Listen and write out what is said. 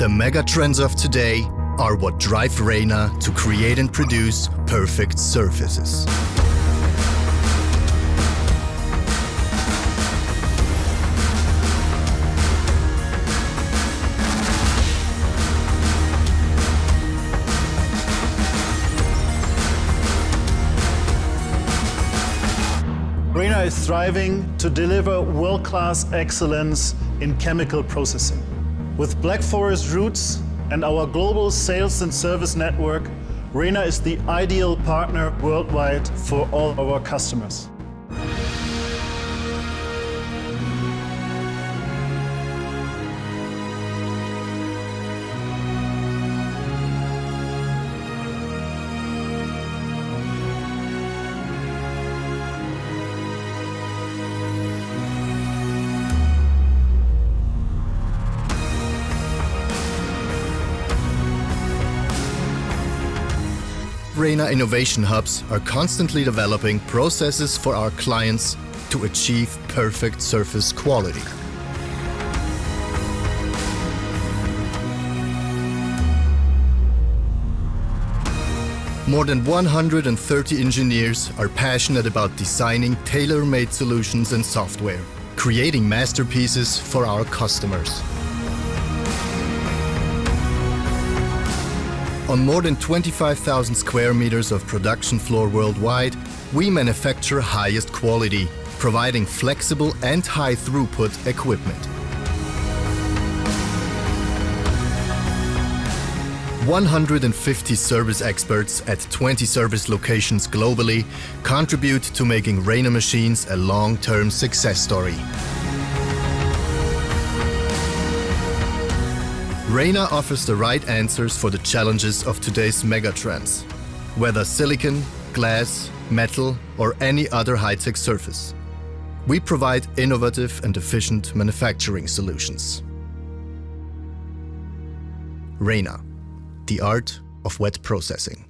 The megatrends of today are what drive RENA to create and produce perfect surfaces. RENA is striving to deliver world-class excellence in chemical processing. With Black Forest roots and our global sales and service network, RENA is the ideal partner worldwide for all our customers. RENA innovation hubs are constantly developing processes for our clients to achieve perfect surface quality. More than 130 engineers are passionate about designing tailor-made solutions and software, creating masterpieces for our customers. On more than 25,000 square meters of production floor worldwide, we manufacture highest quality, providing flexible and high-throughput equipment. 150 service experts at 20 service locations globally contribute to making RENA machines a long-term success story. RENA offers the right answers for the challenges of today's megatrends, whether silicon, glass, metal, or any other high-tech surface. We provide innovative and efficient manufacturing solutions. RENA, the art of wet processing.